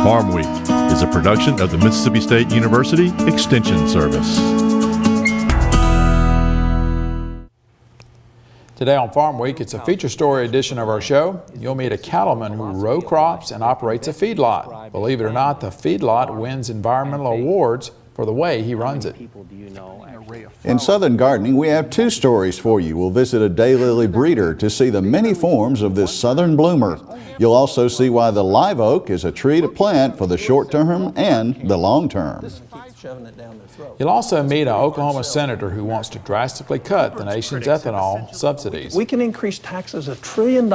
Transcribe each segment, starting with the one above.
Farmweek is a production of the Mississippi State University Extension Service. Today on Farm Week, it's a feature story edition of our show. You'll meet a cattleman who row crops and operates a feedlot. Believe it or not, the feedlot wins environmental awards for the way he runs it. In Southern Gardening, we have two stories for you. We'll visit a daylily breeder to see the many forms of this southern bloomer. You'll also see why the live oak is a tree to plant for the short term and the long term. You'll also meet an Oklahoma senator who wants to drastically cut the nation's ethanol subsidies. We can increase taxes $1 trillion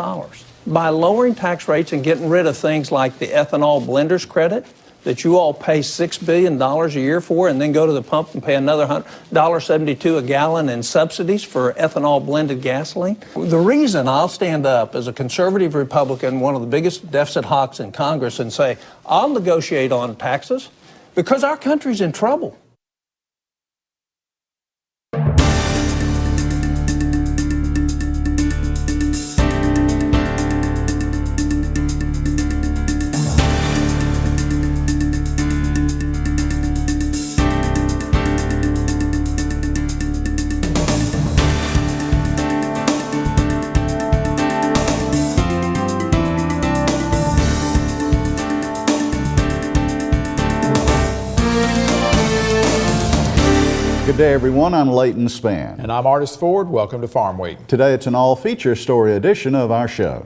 by lowering tax rates and getting rid of things like the ethanol blender's credit that you all pay $6 billion a year for and then go to the pump and pay another $1.72 a gallon in subsidies for ethanol blended gasoline. The reason I'll stand up as a conservative Republican, one of the biggest deficit hawks in Congress, and say I'll negotiate on taxes because our country's in trouble. Good day, everyone. I'm Leighton Spann. And I'm Artist Ford. Welcome to Farm Week. Today it's an all-feature story edition of our show.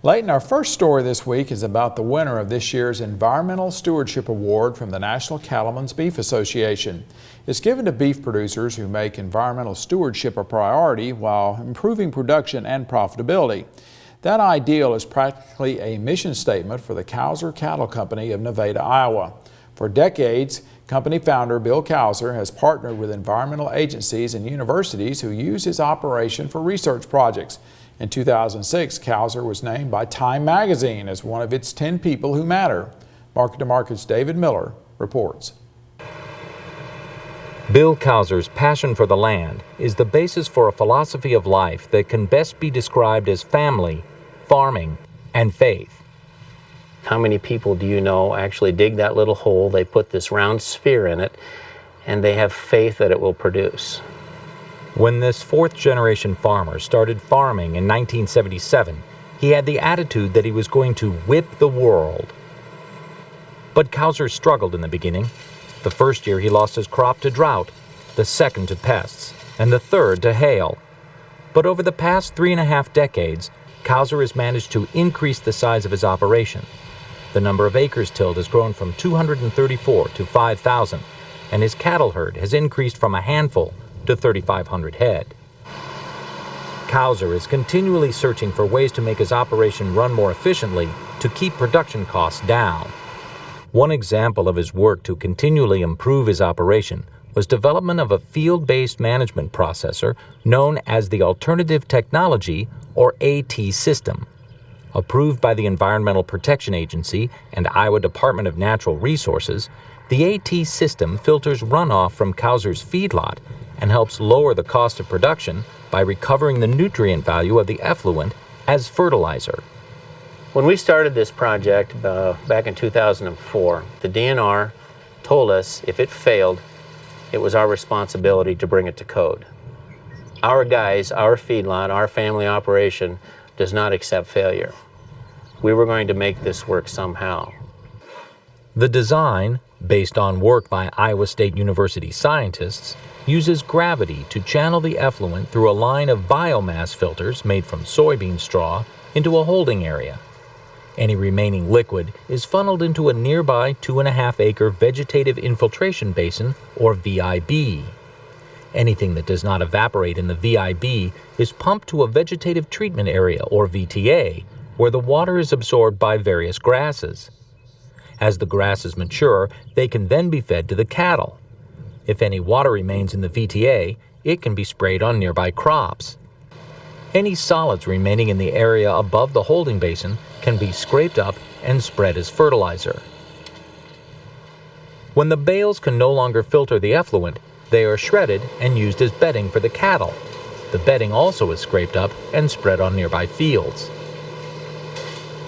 Leighton, our first story this week is about the winner of this year's Environmental Stewardship Award from the National Cattlemen's Beef Association. It's given to beef producers who make environmental stewardship a priority while improving production and profitability. That ideal is practically a mission statement for the Cowser Cattle Company of Nevada, Iowa. For decades, company founder Bill Cowser has partnered with environmental agencies and universities who use his operation for research projects. In 2006, Cowser was named by Time magazine as one of its 10 people who matter. Market to Market's David Miller reports. Bill Cowser's passion for the land is the basis for a philosophy of life that can best be described as family, farming, and faith. How many people do you know actually dig that little hole, they put this round sphere in it, and they have faith that it will produce? When this fourth-generation farmer started farming in 1977, he had the attitude that he was going to whip the world. But Cowser struggled in the beginning. The first year he lost his crop to drought, the second to pests, and the third to hail. But over the past 3.5 decades, Cowser has managed to increase the size of his operation. The number of acres tilled has grown from 234 to 5,000, and his cattle herd has increased from a handful to 3,500 head. Cowser is continually searching for ways to make his operation run more efficiently to keep production costs down. One example of his work to continually improve his operation was development of a field-based management processor known as the Alternative Technology, or AT system. Approved by the Environmental Protection Agency and Iowa Department of Natural Resources, the AT system filters runoff from Cowser's feedlot and helps lower the cost of production by recovering the nutrient value of the effluent as fertilizer. When we started this project back in 2004, the DNR told us if it failed, it was our responsibility to bring it to code. Our guys, our feedlot, our family operation does not accept failure. We were going to make this work somehow. The design, based on work by Iowa State University scientists, uses gravity to channel the effluent through a line of biomass filters made from soybean straw into a holding area. Any remaining liquid is funneled into a nearby 2.5-acre vegetative infiltration basin, or VIB. Anything that does not evaporate in the VIB is pumped to a vegetative treatment area, or VTA, where the water is absorbed by various grasses. As the grasses mature, they can then be fed to the cattle. If any water remains in the VTA, it can be sprayed on nearby crops. Any solids remaining in the area above the holding basin can be scraped up and spread as fertilizer. When the bales can no longer filter the effluent, they are shredded and used as bedding for the cattle. The bedding also is scraped up and spread on nearby fields.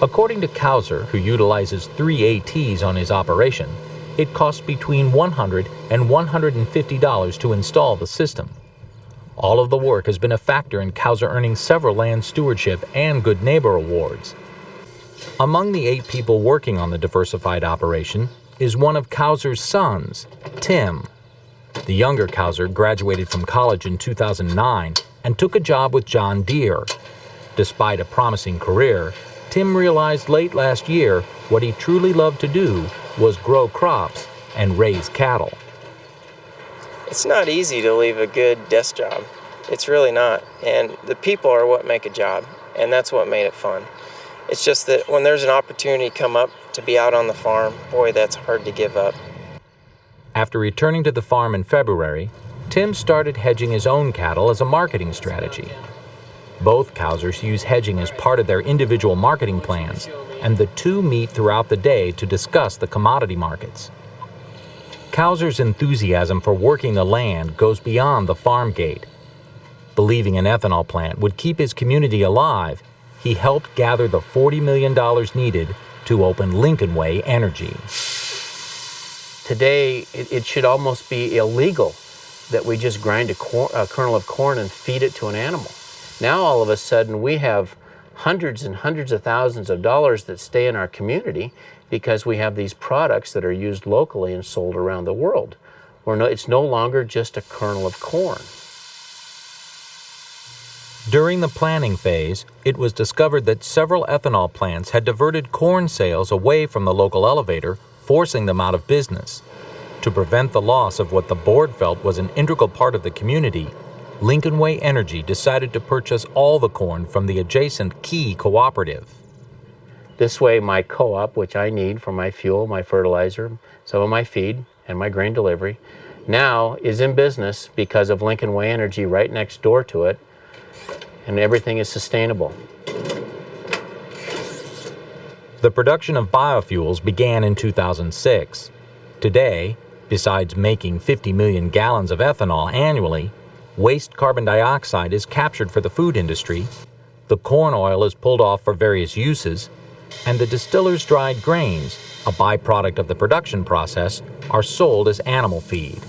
According to Kauser, who utilizes 3 ATs on his operation, it costs between $100 and $150 to install the system. All of the work has been a factor in Kauser earning several land stewardship and Good Neighbor awards. Among the 8 people working on the diversified operation is one of Kauser's sons, Tim. The younger Kauser graduated from college in 2009 and took a job with John Deere. Despite a promising career, Tim realized late last year what he truly loved to do was grow crops and raise cattle. It's not easy to leave a good desk job. It's really not. And the people are what make a job, and that's what made it fun. It's just that when there's an opportunity come up to be out on the farm, boy, that's hard to give up. After returning to the farm in February, Tim started hedging his own cattle as a marketing strategy. Both Kausers use hedging as part of their individual marketing plans, and the two meet throughout the day to discuss the commodity markets. Kauser's enthusiasm for working the land goes beyond the farm gate. Believing an ethanol plant would keep his community alive, he helped gather the $40 million needed to open Lincoln Way Energy. Today, it should almost be illegal that we just grind a kernel of corn and feed it to an animal. Now, all of a sudden, we have hundreds and hundreds of thousands of dollars that stay in our community because we have these products that are used locally and sold around the world. It's no longer just a kernel of corn. During the planning phase, it was discovered that several ethanol plants had diverted corn sales away from the local elevator, forcing them out of business. To prevent the loss of what the board felt was an integral part of the community, Lincoln Way Energy decided to purchase all the corn from the adjacent Key Cooperative. This way, my co-op, which I need for my fuel, my fertilizer, some of my feed, and my grain delivery, now is in business because of Lincoln Way Energy right next door to it, and everything is sustainable. The production of biofuels began in 2006. Today, besides making 50 million gallons of ethanol annually, waste carbon dioxide is captured for the food industry, the corn oil is pulled off for various uses, and the distiller's dried grains, a byproduct of the production process, are sold as animal feed.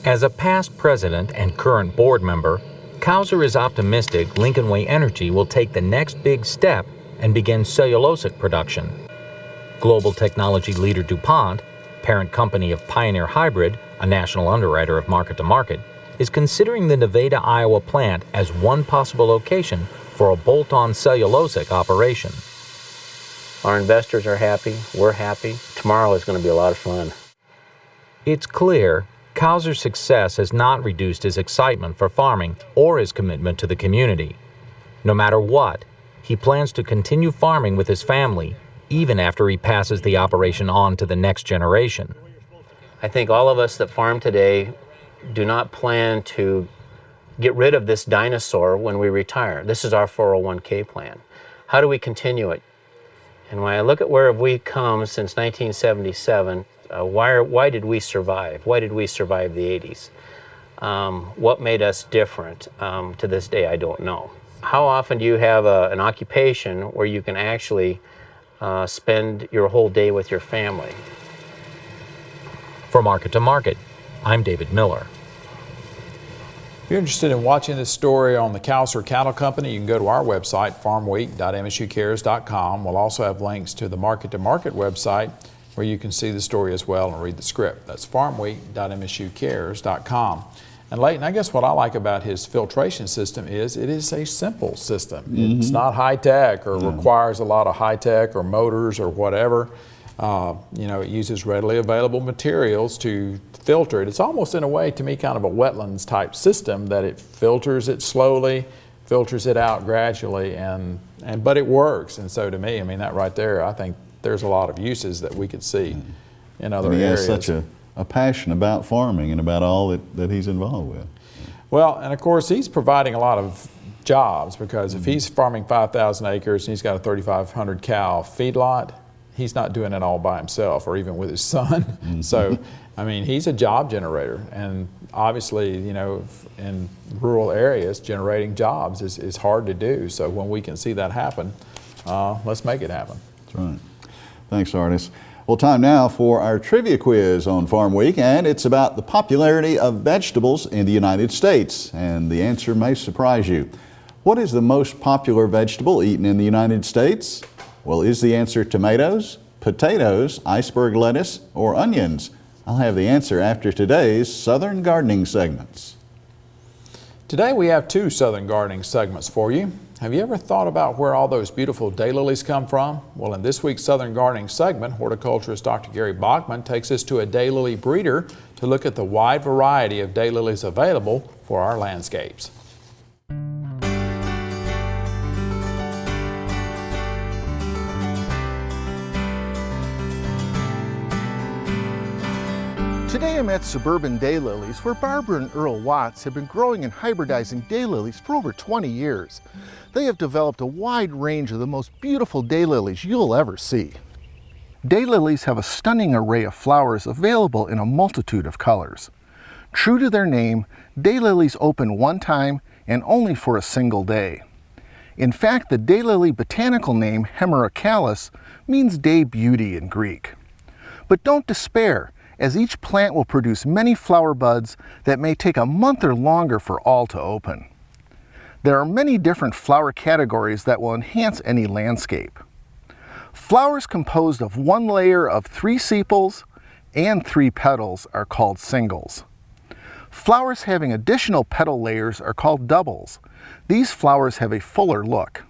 As a past president and current board member, Kauser is optimistic Lincoln Way Energy will take the next big step and begin cellulosic production. Global technology leader DuPont, parent company of Pioneer Hybrid, a national underwriter of Market to Market, is considering the Nevada, Iowa plant as one possible location for a bolt-on cellulosic operation. Our investors are happy, we're happy. Tomorrow is going to be a lot of fun. It's clear Kauser's success has not reduced his excitement for farming or his commitment to the community. No matter what, he plans to continue farming with his family, even after he passes the operation on to the next generation. I think all of us that farm today do not plan to get rid of this dinosaur when we retire. This is our 401k plan. How do we continue it? And when I look at where have we come since 1977, why did we survive? Why did we survive the 80s? What made us different? To this day, I don't know. How often do you have an occupation where you can actually spend your whole day with your family? For Market to Market, I'm David Miller. If you're interested in watching this story on the Kauser Cattle Company, you can go to our website, farmweek.msucares.com. We'll also have links to the Market to Market website where you can see the story as well and read the script. That's farmweek.msucares.com. And Leighton, I guess what I like about his filtration system is it is a simple system. Mm-hmm. It's not high-tech or requires a lot of high-tech or motors or whatever. It uses readily available materials to filter it. It's almost in a way, to me, kind of a wetlands type system that it filters it slowly, filters it out gradually, but it works. And so to me, I mean, that right there, I think there's a lot of uses that we could see in other areas. He has such a passion about farming and about all that he's involved with. Well, and of course, he's providing a lot of jobs because if he's farming 5,000 acres and he's got a 3,500 cow feedlot, he's not doing it all by himself or even with his son. Mm-hmm. So, I mean, he's a job generator, and obviously, in rural areas, generating jobs is hard to do. So when we can see that happen, let's make it happen. That's right. Thanks, Artis. Well, time now for our trivia quiz on Farm Week, and it's about the popularity of vegetables in the United States. And the answer may surprise you. What is the most popular vegetable eaten in the United States? Well, is the answer tomatoes, potatoes, iceberg lettuce, or onions? I'll have the answer after today's Southern Gardening segments. Today we have 2 Southern Gardening segments for you. Have you ever thought about where all those beautiful daylilies come from? Well, in this week's Southern Gardening segment, horticulturist Dr. Gary Bachman takes us to a daylily breeder to look at the wide variety of daylilies available for our landscapes. Today I'm at Suburban Daylilies, where Barbara and Earl Watts have been growing and hybridizing daylilies for over 20 years. They have developed a wide range of the most beautiful daylilies you'll ever see. Daylilies have a stunning array of flowers available in a multitude of colors. True to their name, daylilies open one time and only for a single day. In fact, the daylily botanical name Hemerocallis means day beauty in Greek. But don't despair, as each plant will produce many flower buds that may take a month or longer for all to open. There are many different flower categories that will enhance any landscape. Flowers composed of one layer of 3 sepals and 3 petals are called singles. Flowers having additional petal layers are called doubles. These flowers have a fuller look.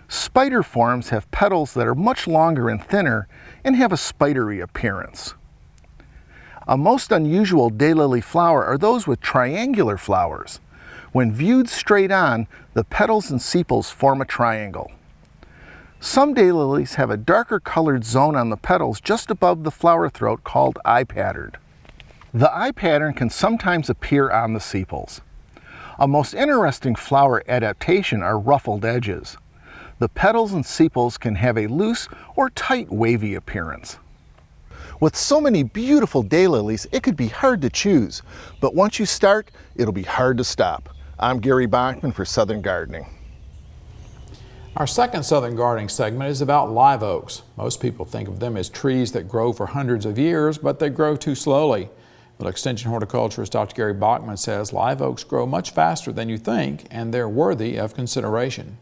Spider forms have petals that are much longer and thinner and have a spidery appearance. A most unusual daylily flower are those with triangular flowers. When viewed straight on, the petals and sepals form a triangle. Some daylilies have a darker colored zone on the petals just above the flower throat called eye pattern. The eye pattern can sometimes appear on the sepals. A most interesting flower adaptation are ruffled edges. The petals and sepals can have a loose or tight wavy appearance. With so many beautiful daylilies, it could be hard to choose, but once you start, it'll be hard to stop. I'm Gary Bachman for Southern Gardening. Our second Southern Gardening segment is about live oaks. Most people think of them as trees that grow for hundreds of years, but they grow too slowly. Well, Extension horticulturist Dr. Gary Bachman says live oaks grow much faster than you think, and they're worthy of consideration.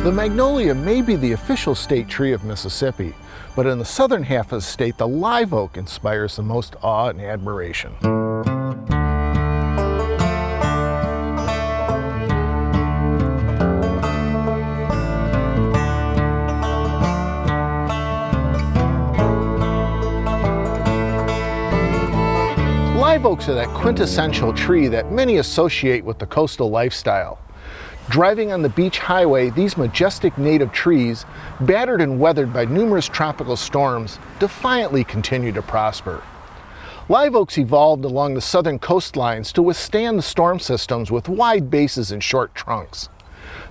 The magnolia may be the official state tree of Mississippi, but in the southern half of the state, the live oak inspires the most awe and admiration. Live oaks are that quintessential tree that many associate with the coastal lifestyle. Driving on the beach highway, these majestic native trees, battered and weathered by numerous tropical storms, defiantly continue to prosper. Live oaks evolved along the southern coastlines to withstand the storm systems with wide bases and short trunks.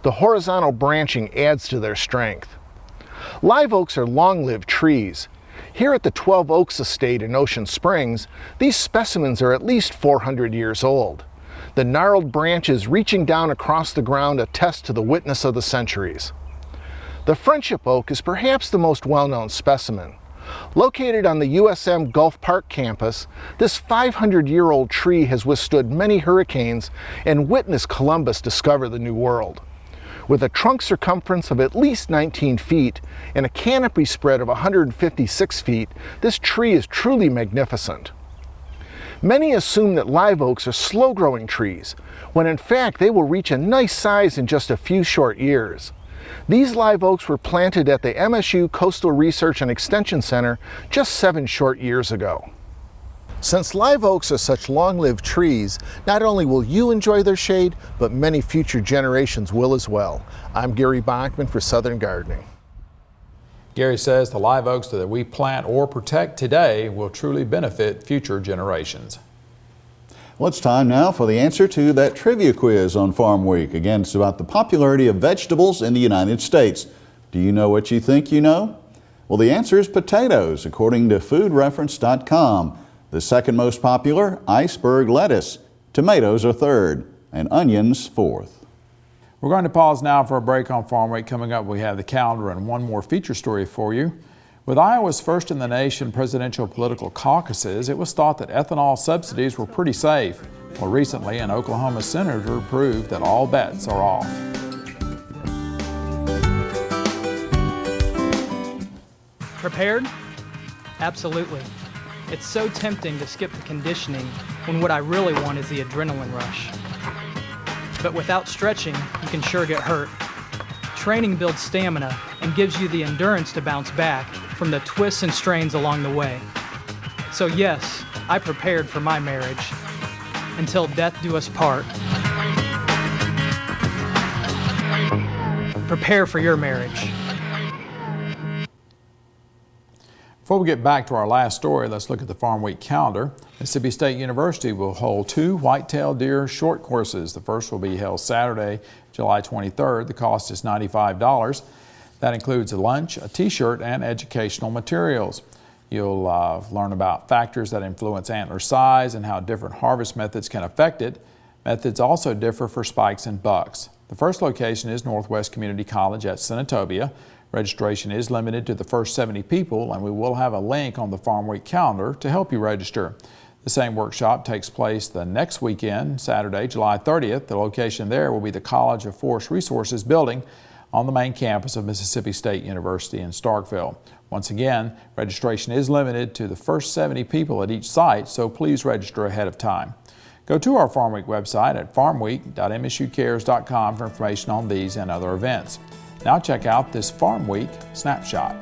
The horizontal branching adds to their strength. Live oaks are long-lived trees. Here at the 12 Oaks Estate in Ocean Springs, these specimens are at least 400 years old. The gnarled branches reaching down across the ground attest to the witness of the centuries. The Friendship Oak is perhaps the most well-known specimen. Located on the USM Gulf Park campus, this 500-year-old tree has withstood many hurricanes and witnessed Columbus discover the New World. With a trunk circumference of at least 19 feet and a canopy spread of 156 feet, this tree is truly magnificent. Many assume that live oaks are slow-growing trees, when in fact they will reach a nice size in just a few short years. These live oaks were planted at the MSU Coastal Research and Extension Center just 7 short years ago. Since live oaks are such long-lived trees, not only will you enjoy their shade, but many future generations will as well. I'm Gary Bachman for Southern Gardening. Gary says the live oaks that we plant or protect today will truly benefit future generations. Well, it's time now for the answer to that trivia quiz on Farm Week. Again, it's about the popularity of vegetables in the United States. Do you know what you think you know? Well, the answer is potatoes, according to foodreference.com. The second most popular, iceberg lettuce. Tomatoes are third, and onions fourth. We're going to pause now for a break on Farm Week. Coming up, we have the calendar and one more feature story for you. With Iowa's first in the nation presidential political caucuses, it was thought that ethanol subsidies were pretty safe. Well, recently, an Oklahoma senator proved that all bets are off. Prepared? Absolutely. It's so tempting to skip the conditioning when what I really want is the adrenaline rush. But without stretching, you can sure get hurt. Training builds stamina and gives you the endurance to bounce back from the twists and strains along the way. So yes, I prepared for my marriage. Until death do us part. Prepare for your marriage. Before we get back to our last story, let's look at the Farm Week calendar. Mississippi State University will hold 2 white-tailed deer short courses. The first will be held Saturday, July 23rd. The cost is $95. That includes a lunch, a t-shirt, and educational materials. You'll learn about factors that influence antler size and how different harvest methods can affect it. Methods also differ for spikes and bucks. The first location is Northwest Community College at Senatobia. Registration is limited to the first 70 people, and we will have a link on the Farm Week calendar to help you register. The same workshop takes place the next weekend, Saturday, July 30th. The location there will be the College of Forest Resources building on the main campus of Mississippi State University in Starkville. Once again, registration is limited to the first 70 people at each site, so please register ahead of time. Go to our Farm Week website at farmweek.msucares.com for information on these and other events. Now check out this Farm Week snapshot.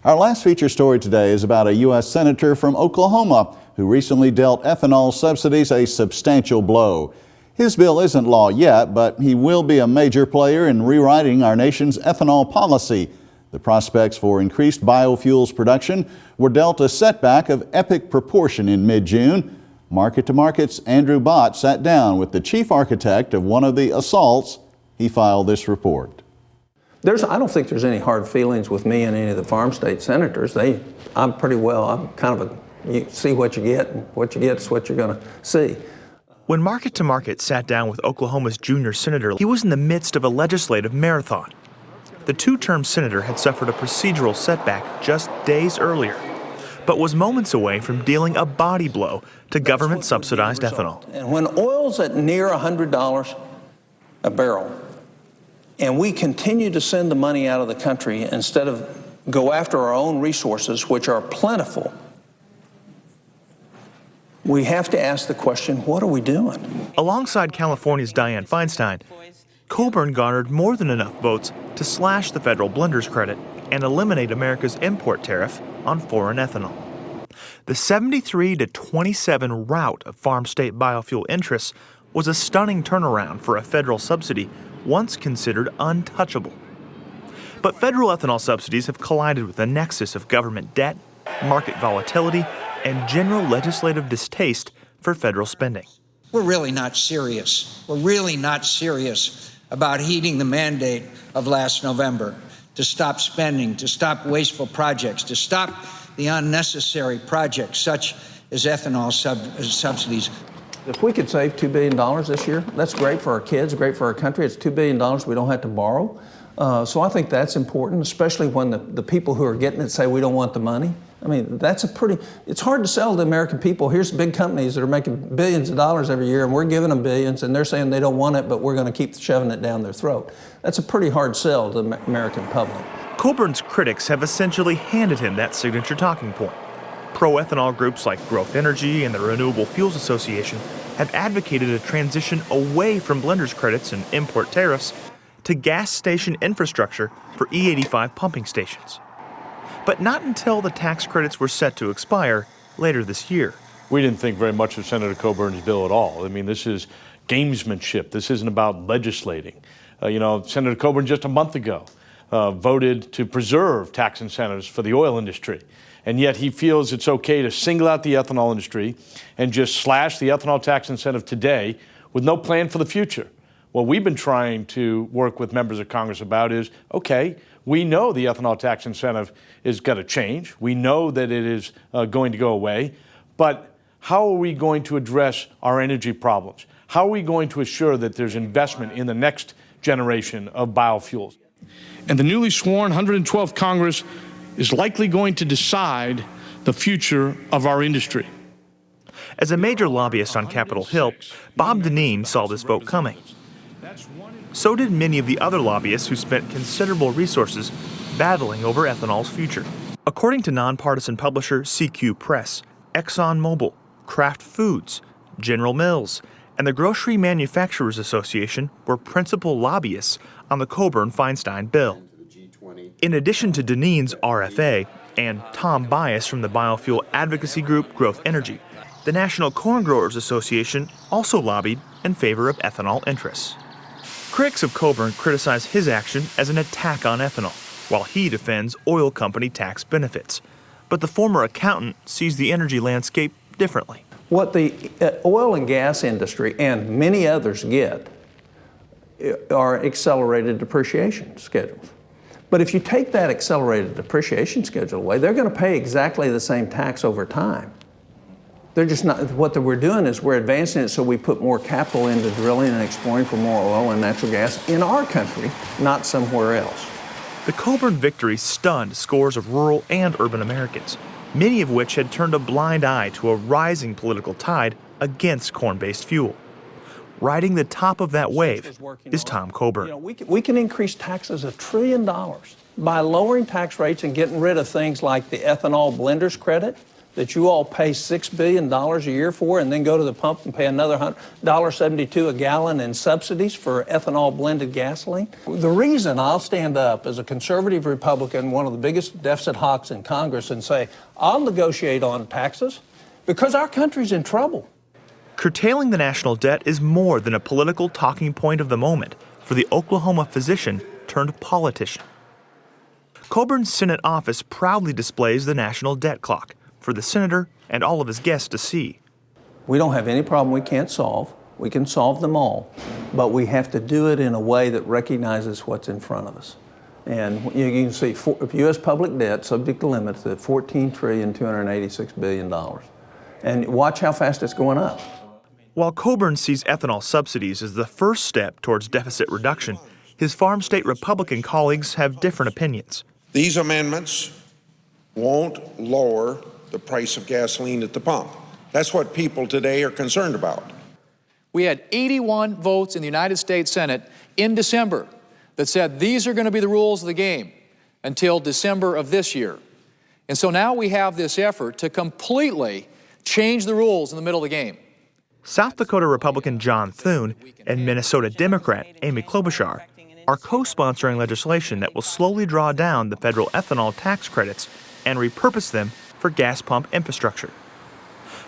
Our last feature story today is about a U.S. Senator from Oklahoma who recently dealt ethanol subsidies a substantial blow. His bill isn't law yet, but he will be a major player in rewriting our nation's ethanol policy. The prospects for increased biofuels production were dealt a setback of epic proportion in mid-June. Market to Market's Andrew Bott sat down with the chief architect of one of the assaults. He filed this report. I don't think there's any hard feelings with me and any of the farm state senators. I'm pretty well, I'm kind of you see what you get, and what you get is what you're going to see. When Market to Market sat down with Oklahoma's junior senator, he was in the midst of a legislative marathon. The two-term senator had suffered a procedural setback just days earlier, but was moments away from dealing a body blow to government-subsidized ethanol. And when oil's at near $100 a barrel, and we continue to send the money out of the country instead of go after our own resources, which are plentiful, we have to ask the question, what are we doing? Alongside California's Dianne Feinstein, Coburn garnered more than enough votes to slash the federal blender's credit and eliminate America's import tariff on foreign ethanol. The 73-27 rout of farm state biofuel interests was a stunning turnaround for a federal subsidy once considered untouchable. But federal ethanol subsidies have collided with a nexus of government debt, market volatility, and general legislative distaste for federal spending. We're really not serious. We're really not serious about heeding the mandate of last November to stop spending, to stop wasteful projects, to stop the unnecessary projects such as ethanol subsidies. If we could save $2 billion this year, that's great for our kids, great for our country. It's $2 billion we don't have to borrow. So I think that's important, especially when the people who are getting it say we don't want the money. I mean, it's hard to sell to the American people. Here's big companies that are making billions of dollars every year, and we're giving them billions, and they're saying they don't want it, but we're going to keep shoving it down their throat. That's a pretty hard sell to the American public. Coburn's critics have essentially handed him that signature talking point. Pro-ethanol groups like Growth Energy and the Renewable Fuels Association have advocated a transition away from blender's credits and import tariffs to gas station infrastructure for E85 pumping stations. But not until the tax credits were set to expire later this year. We didn't think very much of Senator Coburn's bill at all. I mean, this is gamesmanship. This isn't about legislating. Senator Coburn just a month ago voted to preserve tax incentives for the oil industry. And yet he feels it's okay to single out the ethanol industry and just slash the ethanol tax incentive today with no plan for the future. What we've been trying to work with members of Congress about is, okay, we know the ethanol tax incentive is going to change. We know that it is going to go away. But how are we going to address our energy problems? How are we going to assure that there's investment in the next generation of biofuels? And the newly sworn 112th Congress is likely going to decide the future of our industry. As a major lobbyist on Capitol Hill, Bob Dineen saw this vote coming. So did many of the other lobbyists who spent considerable resources battling over ethanol's future. According to nonpartisan publisher CQ Press, ExxonMobil, Kraft Foods, General Mills, and the Grocery Manufacturers Association were principal lobbyists on the Coburn-Feinstein bill. In addition to Dineen's RFA and Tom Bias from the biofuel advocacy group Growth Energy, the National Corn Growers Association also lobbied in favor of ethanol interests. Critics of Coburn criticize his action as an attack on ethanol, while he defends oil company tax benefits. But the former accountant sees the energy landscape differently. What the oil and gas industry and many others get are accelerated depreciation schedules. But if you take that accelerated depreciation schedule away, they're going to pay exactly the same tax over time. They're just not, what we're doing is we're advancing it so we put more capital into drilling and exploring for more oil and natural gas in our country, not somewhere else. The Coburn victory stunned scores of rural and urban Americans, many of which had turned a blind eye to a rising political tide against corn-based fuel. Riding the top of that wave is Tom Coburn. We can increase taxes $1 trillion by lowering tax rates and getting rid of things like the ethanol blenders credit that you all pay $6 billion a year for and then go to the pump and pay another $1.72 a gallon in subsidies for ethanol blended gasoline. The reason I'll stand up as a conservative Republican, one of the biggest deficit hawks in Congress, and say, I'll negotiate on taxes because our country's in trouble. Curtailing the national debt is more than a political talking point of the moment for the Oklahoma physician turned politician. Coburn's Senate office proudly displays the national debt clock for the senator and all of his guests to see. We don't have any problem we can't solve. We can solve them all, but we have to do it in a way that recognizes what's in front of us. And you can see U.S. public debt subject to limits at $14,286 billion. And watch how fast it's going up. While Coburn sees ethanol subsidies as the first step towards deficit reduction, his farm state Republican colleagues have different opinions. These amendments won't lower the price of gasoline at the pump. That's what people today are concerned about. We had 81 votes in the United States Senate in December that said these are going to be the rules of the game until December of this year. And so now we have this effort to completely change the rules in the middle of the game. South Dakota Republican John Thune and Minnesota Democrat Amy Klobuchar are co-sponsoring legislation that will slowly draw down the federal ethanol tax credits and repurpose them for gas pump infrastructure.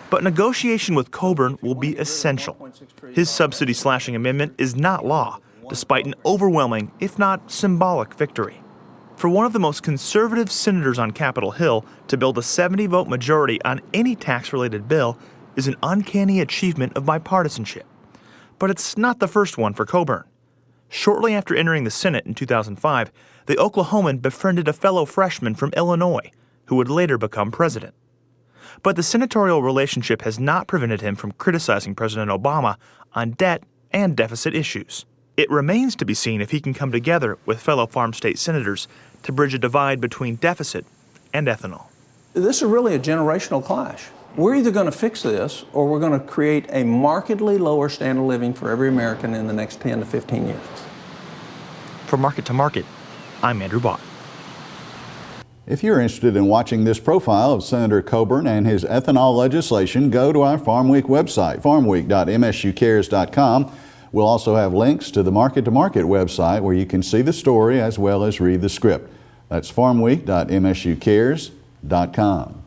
But negotiation with Coburn will be essential. His subsidy slashing amendment is not law, despite an overwhelming, if not symbolic, victory. For one of the most conservative senators on Capitol Hill to build a 70-vote majority on any tax-related bill is an uncanny achievement of bipartisanship. But it's not the first one for Coburn. Shortly after entering the Senate in 2005, the Oklahoman befriended a fellow freshman from Illinois, who would later become president. But the senatorial relationship has not prevented him from criticizing President Obama on debt and deficit issues. It remains to be seen if he can come together with fellow farm state senators to bridge a divide between deficit and ethanol. This is really a generational clash. We're either going to fix this or we're going to create a markedly lower standard of living for every American in the next 10 to 15 years. For Market to Market, I'm Andrew Bott. If you're interested in watching this profile of Senator Coburn and his ethanol legislation, go to our Farmweek website, farmweek.msucares.com. We'll also have links to the Market to Market website where you can see the story as well as read the script. That's farmweek.msucares.com.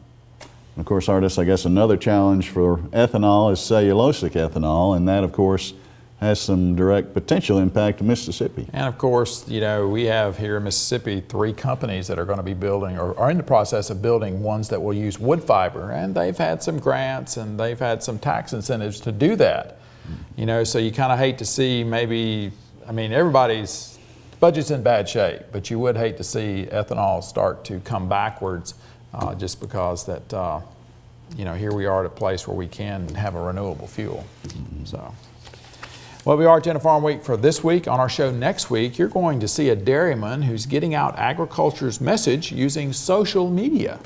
Of course, Artis, I guess another challenge for ethanol is cellulosic ethanol, and that, of course, has some direct potential impact to Mississippi. And of course, you know, we have here in Mississippi 3 companies that are going to be building or are in the process of building ones that will use wood fiber, and they've had some grants and they've had some tax incentives to do that. You know, so you kind of hate to see maybe, I mean, everybody's budget's in bad shape, but you would hate to see ethanol start to come backwards just because that, you know, here we are at a place where we can have a renewable fuel. So. Well, we are at Farm Week for this week. On our show next week, you're going to see a dairyman who's getting out agriculture's message using social media.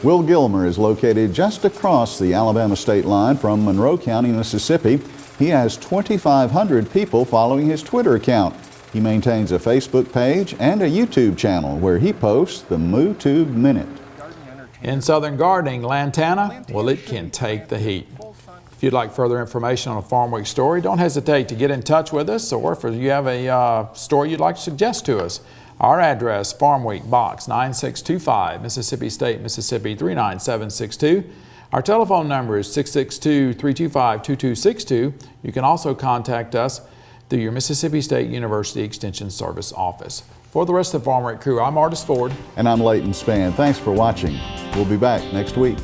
Will Gilmer is located just across the Alabama state line from Monroe County, Mississippi. He has 2,500 people following his Twitter account. He maintains a Facebook page and a YouTube channel where he posts the MooTube Minute. In Southern Gardening, Lantana, well, it can take the heat. If you'd like further information on a Farm Week story, don't hesitate to get in touch with us, or if you have a story you'd like to suggest to us. Our address, Farm Week, Box 9625, Mississippi State, Mississippi 39762. Our telephone number is 662-325-2262. You can also contact us through your Mississippi State University Extension Service office. For the rest of the Farm Week crew, I'm Artis Ford. And I'm Leighton Spann. Thanks for watching. We'll be back next week.